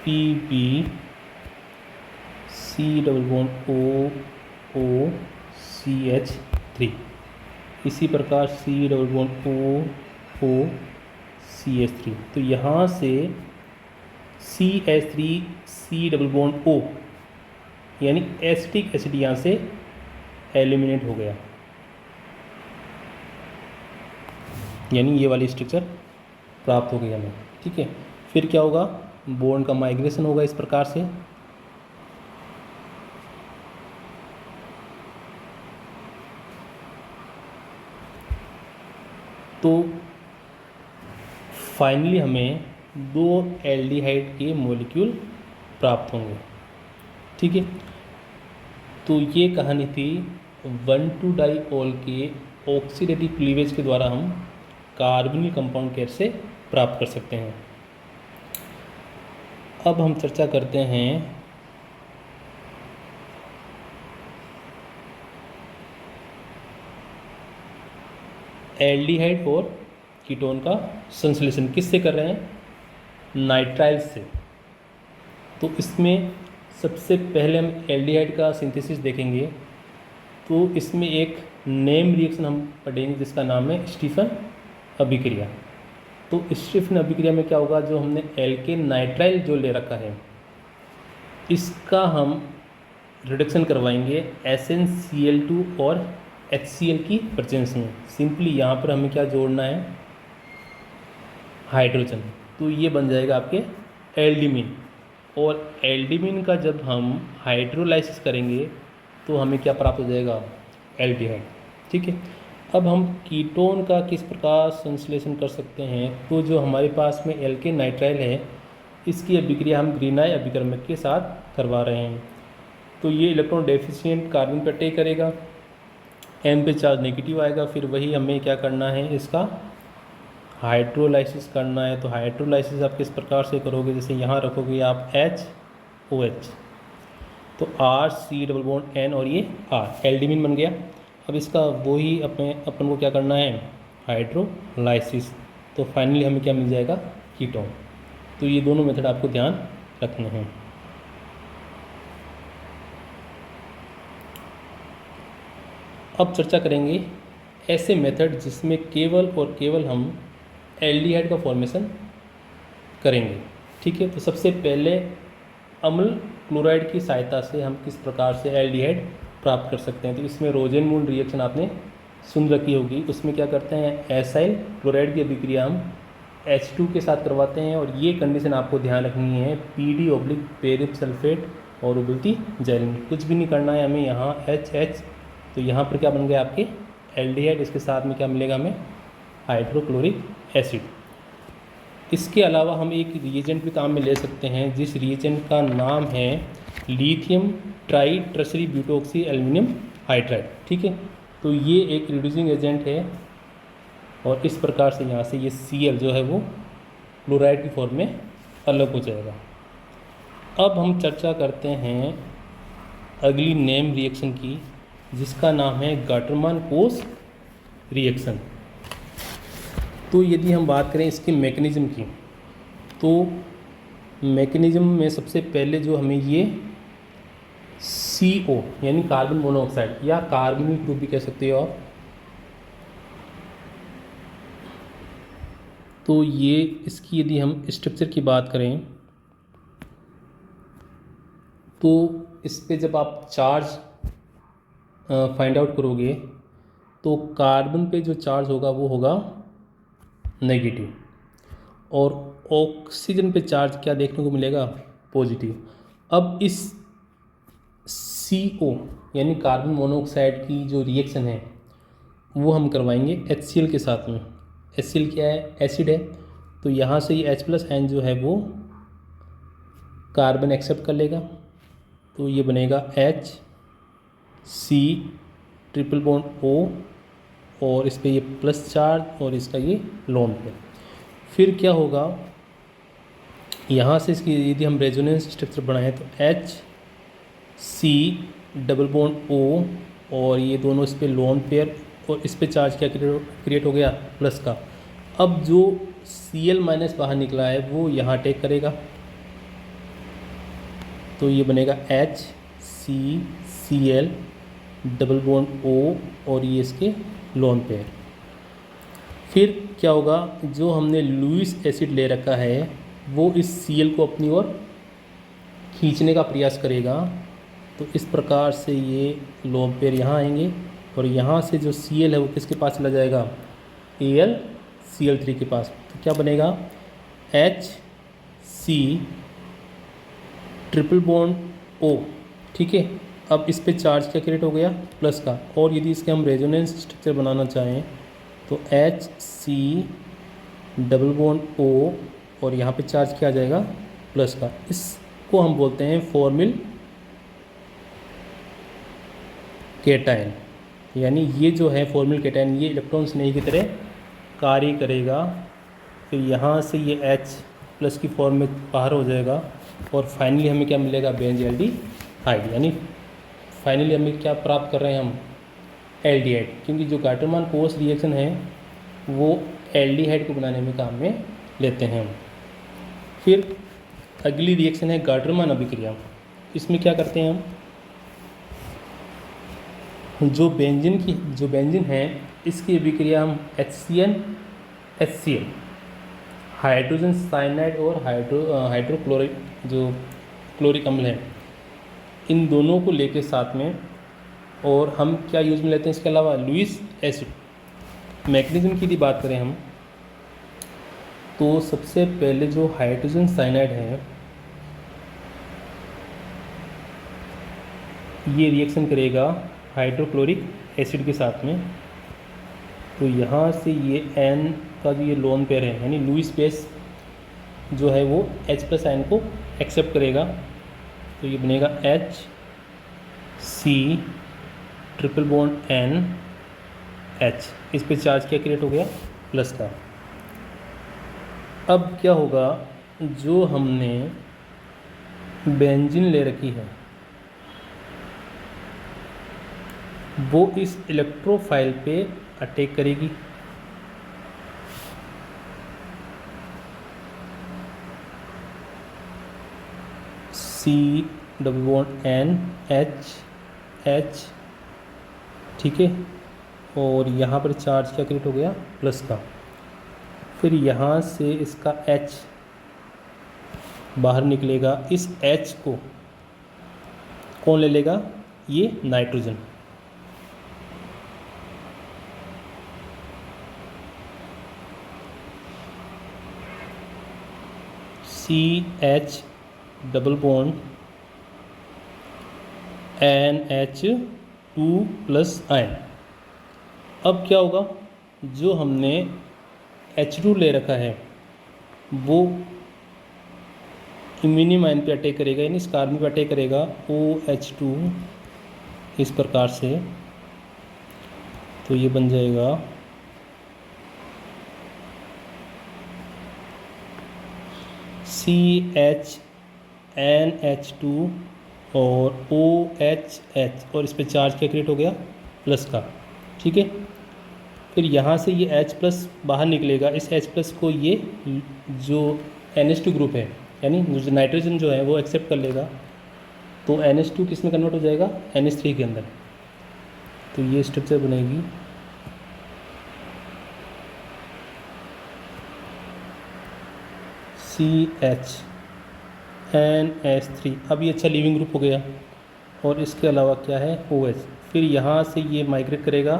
PbCOOCH3, इसी प्रकार COOCH3। तो यहाँ से CH3 COO यानी एसिटिक एसिड यहाँ से एलिमिनेट हो गया, यानी ये वाली स्ट्रक्चर प्राप्त हो गई हमें। ठीक है, फिर क्या होगा, बॉन्ड का माइग्रेशन होगा इस प्रकार से। तो फाइनली हमें 2 एल्डिहाइड के मॉलिक्यूल प्राप्त होंगे। ठीक है, तो ये कहानी थी 1,2-डाइऑल के ऑक्सीडेटिव क्लीवेज के द्वारा हम कार्बोनिल कंपाउंड कैसे प्राप्त कर सकते हैं। अब हम चर्चा करते हैं एल्डिहाइड और कीटोन का संश्लेषण किससे कर रहे हैं, नाइट्राइल से। तो इसमें सबसे पहले हम एल्डिहाइड का सिंथेसिस देखेंगे। तो इसमें एक नेम रिएक्शन हम पढ़ेंगे जिसका नाम है स्टीफन अभिक्रिया। तो स्टीफन अभिक्रिया में क्या होगा, जो हमने एल्केन नाइट्राइल जो ले रखा है इसका हम रिडक्शन करवाएंगे SnCl2 और HCl की प्रेजेंस में। सिंपली यहाँ पर हमें क्या जोड़ना है, हाइड्रोजन। तो ये बन जाएगा आपके एल्डिमीन। और एल्डिमीन का जब हम हाइड्रोलाइसिस करेंगे तो हमें क्या प्राप्त हो जाएगा, एल्डिहाइड। ठीक है, अब हम कीटोन का किस प्रकार संश्लेषण कर सकते हैं। तो जो हमारे पास में एल्केन नाइट्राइल है इसकी अभिक्रिया हम ग्रीनाय अभिकर्मक के साथ करवा रहे हैं। तो ये इलेक्ट्रॉन डेफिशिएंट कार्बन पर अटैक करेगा, M पे चार्ज नेगेटिव आएगा। फिर वही हमें क्या करना है, इसका हाइड्रोलाइसिस करना है। तो हाइड्रोलाइसिस आप किस प्रकार से करोगे, जैसे यहाँ रखोगे आप HOH, तो RC⋯N और ये R, एल्डिमीन बन गया। अब इसका वही अपन को क्या करना है, हाइड्रोलाइसिस। तो फाइनली हमें क्या मिल जाएगा, कीटोन। तो ये दोनों मेथड आपको ध्यान रखने हैं। अब चर्चा करेंगे ऐसे मेथड जिसमें केवल और केवल हम एल्डिहाइड का फॉर्मेशन करेंगे। ठीक है, तो सबसे पहले अम्ल क्लोराइड की सहायता से हम किस प्रकार से एल्डिहाइड प्राप्त कर सकते हैं। तो इसमें रोजेनमून रिएक्शन आपने सुन रखी होगी। उसमें क्या करते हैं, एसाइल क्लोराइड की अभिक्रिया हम H2 के साथ करवाते हैं। और ये कंडीशन आपको ध्यान रखनी है, PD/पेरिप सल्फेट और उबलती जैलीन, कुछ भी नहीं करना है हमें। यहाँ HH, तो यहाँ पर क्या बन गया आपके एल्डिहाइड। इसके साथ में क्या मिलेगा हमें, हाइड्रोक्लोरिक एसिड। इसके अलावा हम एक रिएजेंट भी काम में ले सकते हैं जिस रिएजेंट का नाम है lithium tri tertiary butoxy aluminium hydride. ठीक है, तो ये एक रिड्यूसिंग एजेंट है और इस प्रकार से यहाँ से ये Cl जो है वो क्लोराइड की फॉर्म में अलग हो जाएगा। अब हम चर्चा करते हैं अगली नेम रिएक्शन की जिसका नाम है गाटरमान-कोस रिएक्शन। तो यदि हम बात करें इसके मैकेनिज़्म की, तो मैकेनिज़्म में सबसे पहले जो हमें ये CO यानी कार्बन मोनोऑक्साइड या कार्बोनिल ग्रुप भी कह सकते हो आप, तो ये इसकी यदि हम स्ट्रक्चर की बात करें तो इस पे जब आप चार्ज फाइंड आउट करोगे तो कार्बन पे जो चार्ज होगा वो होगा नेगेटिव और ऑक्सीजन पे चार्ज क्या देखने को मिलेगा, पॉजिटिव। अब इस CO यानी कार्बन मोनोऑक्साइड की जो रिएक्शन है वो हम करवाएंगे HCl के साथ में। HCl क्या है, एसिड है, तो यहाँ से ये H+N जो है वो कार्बन एक्सेप्ट कर लेगा, तो ये बनेगा HC ट्रिपल बॉन्ड O, और इस पर ये प्लस चार्ज और इसका ये लोन पे। फिर क्या होगा, यहाँ से इसकी यदि हम रेजोनेंस स्ट्रक्चर बनाएं तो HC डबल बॉन्ड O, और ये दोनों इस पर लोन पेयर, और इस पे चार्ज क्या क्रिएट हो गया, प्लस का। अब जो Cl माइनस बाहर निकला है वो यहाँ टेक करेगा, तो ये बनेगा HCCl डबल बॉन्ड O, और ये इसके लोन पेयर। फिर क्या होगा, जो हमने लुईस एसिड ले रखा है वो इस Cl को अपनी ओर खींचने का प्रयास करेगा, तो इस प्रकार से ये लोन पेयर यहाँ आएंगे, और यहाँ से जो Cl है वो किसके पास चला जाएगा, AlCl3 के पास। तो क्या बनेगा, HC ट्रिपल बॉन्ड O, ठीक है। अब इस पे चार्ज क्या क्रिएट हो गया, प्लस का, और यदि इसके हम रेजोनेंस स्ट्रक्चर बनाना चाहें तो HC डबल बॉन्ड O, और यहाँ पे चार्ज क्या आ जाएगा, प्लस का। इसको हम बोलते हैं फॉर्मिल केटायन, यानी ये जो है फॉर्मिल केटायन ये इलेक्ट्रॉन स्नेही की तरह कार्य करेगा। फिर यहाँ से ये H+ की फॉर्म में बाहर हो जाएगा, और फाइनली हमें क्या मिलेगा, बेंज़ल्डिहाइड। यानी फाइनली हमें क्या प्राप्त कर रहे हैं हम, एल्डिहाइड, क्योंकि जो गाल्टरमान कोल्स रिएक्शन है वो एल्डिहाइड को बनाने में काम में लेते हैं हम। फिर अगली रिएक्शन है गाल्टरमान अभिक्रिया। इसमें क्या करते हैं हम, जो बेंजीन है इसकी अभिक्रिया हम HCN हाइड्रोजन साइनाइड और हाइड्रोक्लोरिक जो क्लोरिक अम्ल है इन दोनों को लेके साथ में, और हम क्या यूज़ में लेते हैं इसके अलावा, लुईस एसिड। मैकेनिज्म की यदि बात करें हम, तो सबसे पहले जो हाइड्रोजन साइनाइड है ये रिएक्शन करेगा हाइड्रोक्लोरिक एसिड के साथ में, तो यहाँ से ये N का जो ये लोन पेयर है यानी लुईस बेस जो है वो H+N को एक्सेप्ट करेगा, तो ये बनेगा HC ट्रिपल बॉन्ड NH। इस पे चार्ज क्या क्रिएट हो गया, प्लस का। अब क्या होगा, जो हमने बेंजीन ले रखी है वो इस इलेक्ट्रोफाइल पे अटैक करेगी, C डबल बॉन्ड NH, ठीक है, और यहाँ पर चार्ज क्या क्रिएट हो गया, प्लस का। फिर यहाँ से इसका H बाहर निकलेगा, इस H को कौन ले लेगा, ये nitrogen. CH double bond NH2 plus ion. अब क्या होगा, जो हमने H2 ले रखा है वो इम्यूनियम आयन पे अटैक करेगा, यानी इस कार्बन पे अटैक करेगा, OH2 इस प्रकार से, तो ये बन जाएगा CHNH2 और OHH, और इस पे चार्ज क्या क्रिएट हो गया, प्लस का, ठीक है। फिर यहाँ से ये H+ बाहर निकलेगा, इस H+ को ये जो NH2 ग्रुप है यानी जो नाइट्रोजन जो है वो एक्सेप्ट कर लेगा, तो NH2 किस में कन्वर्ट हो जाएगा, NH3 के अंदर, तो ये स्ट्रक्चर बनेगी CHNH3। अब ये अच्छा लीविंग ग्रुप हो गया, और इसके अलावा क्या है, OH। फिर यहाँ से ये माइग्रेट करेगा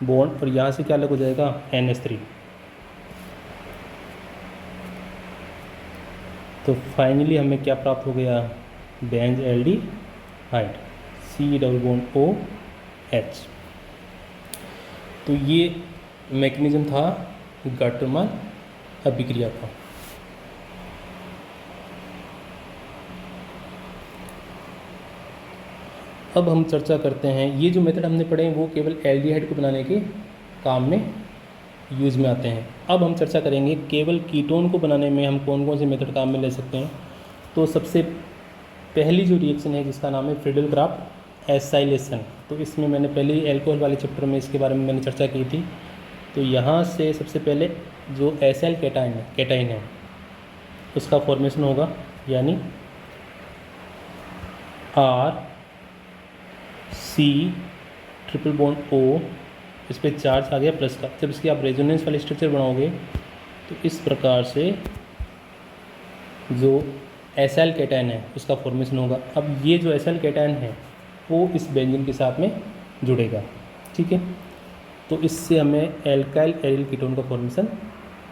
बॉन्ड, और यहाँ से क्या अलग हो जाएगा, NH3। तो फाइनली हमें क्या प्राप्त हो गया, benzaldehyde C double bond OH। तो ये मैकेनिज्म था गाटरमान अभिक्रिया का। अब हम चर्चा करते हैं, ये जो मेथड हमने पढ़े हैं वो केवल एल्डिहाइड को बनाने के काम में यूज़ में आते हैं। अब हम चर्चा करेंगे केवल कीटोन को बनाने में हम कौन कौन से मेथड काम में ले सकते हैं। तो सबसे पहली जो रिएक्शन है जिसका नाम है फ्रीडल क्राफ्ट एसाइलेशन। तो इसमें मैंने पहले ही एल्कोहल वाले चैप्टर में इसके बारे में मैंने चर्चा की थी। तो यहाँ से सबसे पहले जो एसाइल कैटाइन है उसका फॉर्मेशन होगा, यानी RC ट्रिपल बॉन्ड O, इस पर चार्ज आ गया प्लस का। जब इसकी आप रेजोनेंस वाले स्ट्रक्चर बनाओगे तो इस प्रकार से जो एसाइल कैटाइन है उसका फॉर्मेशन होगा। अब ये जो एसाइल कैटाइन है वो इस बेंजीन के साथ में जुड़ेगा, ठीक है। तो इससे हमें एल्काइल एरिल कीटोन का फॉर्मेशन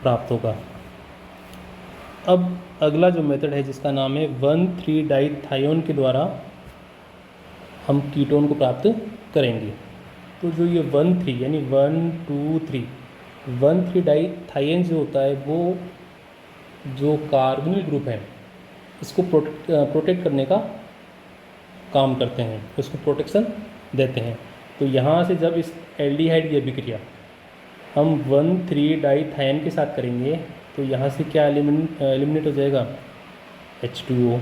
प्राप्त होगा। अब अगला जो मेथड है जिसका नाम है 1,3-डाइथायोन के द्वारा हम कीटोन को प्राप्त करेंगे। तो जो ये 1,3 यानी 1, 2, 3 1,3-डाइथायन जो होता है वो जो कार्बोनिल ग्रुप है इसको प्रोटेक्ट करने का काम करते हैं, उसको प्रोटेक्शन देते हैं। तो यहाँ से जब इस एल्डिहाइड की अभिक्रिया हम 1,3-डाइथायन के साथ करेंगे तो यहाँ से क्या एलिमिनेट हो जाएगा, H2O,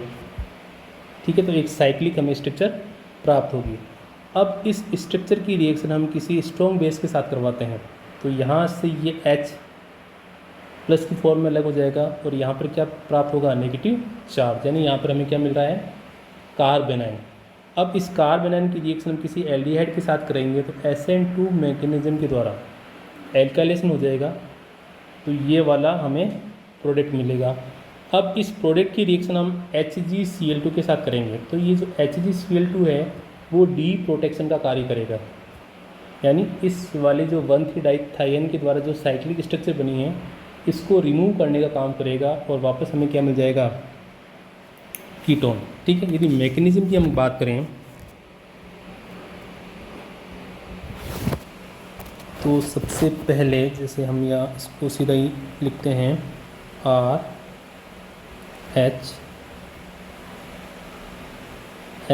ठीक है। तो एक साइक्लिक हमें स्ट्रक्चर प्राप्त होगी। अब इस स्ट्रक्चर की रिएक्शन हम किसी स्ट्रॉन्ग बेस के साथ करवाते हैं तो यहाँ से ये H प्लस की फॉर्म में अलग हो जाएगा और यहाँ पर क्या प्राप्त होगा, नेगेटिव चार्ज, यानी यहाँ पर हमें क्या मिल रहा है, कार्बेनाइन। अब इस कार्बेनाइन की रिएक्शन हम किसी एल्डिहाइड के साथ करेंगे तो SN2 मैकेनिज्म के द्वारा एल्काइलेशन हो जाएगा। तो ये वाला हमें प्रोडक्ट मिलेगा। अब इस प्रोडक्ट की रिएक्शन हम HgCl2 के साथ करेंगे तो ये जो HgCl2 है वो डी प्रोटेक्शन का कार्य करेगा, यानी इस वाले जो 1,3-डाइथायन के द्वारा जो साइक्लिक स्ट्रक्चर बनी है इसको रिमूव करने का काम करेगा और वापस हमें क्या मिल जाएगा, कीटोन, ठीक है। यदि मैकेनिज्म की हम बात करें तो सबसे पहले जैसे हम यहाँ इसको सीधा ही लिखते हैं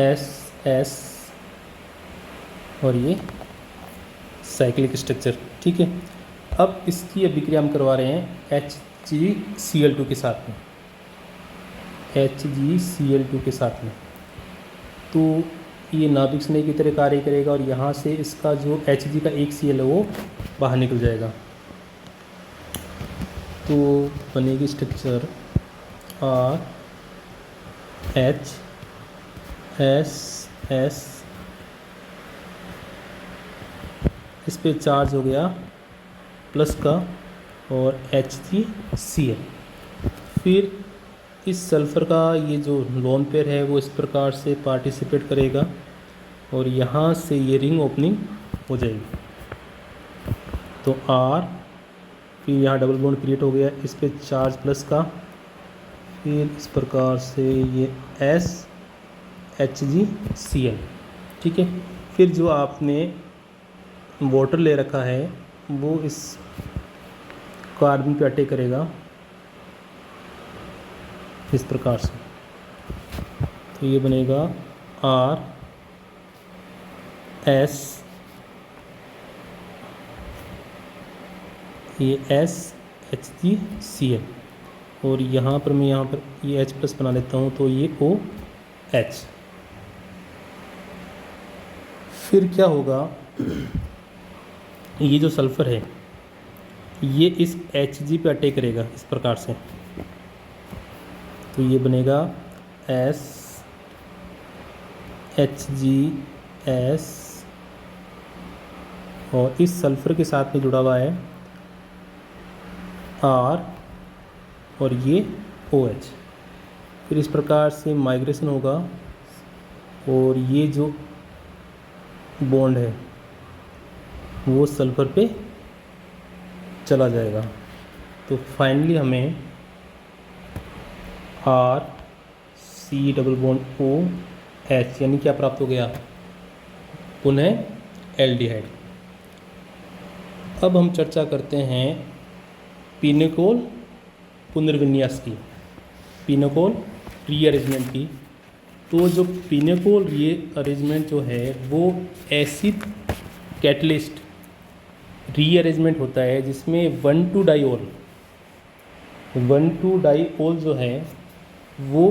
RHSS और ये साइक्लिक स्ट्रक्चर, ठीक है। अब इसकी अभिक्रिया हम करवा रहे हैं HgCl2 के साथ में, HgCl2 के साथ में। तो ये नाभिक स्नेह की तरह कार्य करेगा और यहाँ से इसका जो Hg का एक Cl है वो बाहर निकल जाएगा। तो बनेगी स्ट्रक्चर RHSS, इस पे चार्ज हो गया प्लस का और HgCl। फिर इस सल्फ़र का ये जो लोन पेयर है वो इस प्रकार से पार्टिसिपेट करेगा और यहाँ से ये रिंग ओपनिंग हो जाएगी। तो R, फिर यहाँ डबल बॉन्ड क्रिएट हो गया, इस पे चार्ज प्लस का, फिर इस प्रकार से ये S HgCl, ठीक है। फिर जो आपने वाटर ले रखा है वो इस कार्बन पे अटैक करेगा इस प्रकार से। तो ये बनेगा RS, ये S HgCl और यहाँ पर मैं यहाँ पर ये H प्लस बना लेता हूँ तो ये OH। फिर क्या होगा, ये जो सल्फ़र है ये इस Hg पे अटैक करेगा इस प्रकार से। तो ये बनेगा S HgS और इस सल्फ़र के साथ में जुड़ा हुआ है R और ये OH। फिर इस प्रकार से माइग्रेशन होगा और ये जो बॉन्ड है वो सल्फ़र पे चला जाएगा। तो फाइनली हमें R C double bond O H, यानी क्या प्राप्त हो गया, पुनः एल्डिहाइड। अब हम चर्चा करते हैं पिनोकोल पुनर्विन्यास की, पिनोकोल रीअरेंजमेंट की। तो जो पिनोकोल रीअरेंजमेंट जो है वो एसिड कैटलिस्ट रीअरेंजमेंट होता है जिसमें 1,2-डाइओल जो है वो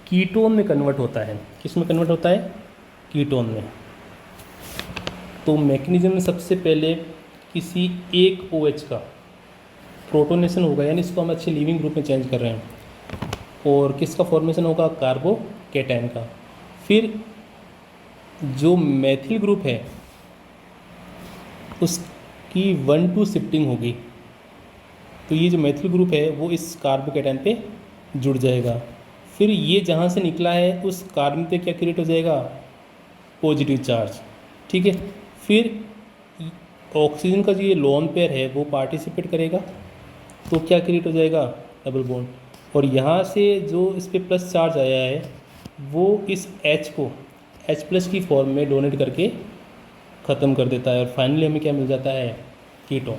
कीटोन में कन्वर्ट होता है। किस में कन्वर्ट होता है, कीटोन में। तो मैकेनिज्म में सबसे पहले किसी एक OH का प्रोटोनेशन होगा, यानी इसको हम अच्छे लिविंग ग्रुप में चेंज कर रहे हैं, और किसका फॉर्मेशन होगा, कार्बोकेटायन का। फिर जो मैथिल ग्रुप है उसकी 1-2 शिफ्टिंग होगी, तो ये जो मैथिल ग्रुप है वो इस कार्बोकेटायन पे जुड़ जाएगा। फिर ये जहाँ से निकला है उस कार्बन पे क्या क्रिएट हो जाएगा, पॉजिटिव चार्ज, ठीक है। फिर ऑक्सीजन का जो ये लोन पेयर है वो पार्टिसिपेट करेगा, तो क्या क्रिएट हो जाएगा, डबल बॉन्ड। और यहाँ से जो इस पर प्लस चार्ज आया है वो इस H को H+ की फॉर्म में डोनेट करके ख़त्म कर देता है, और फाइनली हमें क्या मिल जाता है, कीटोन।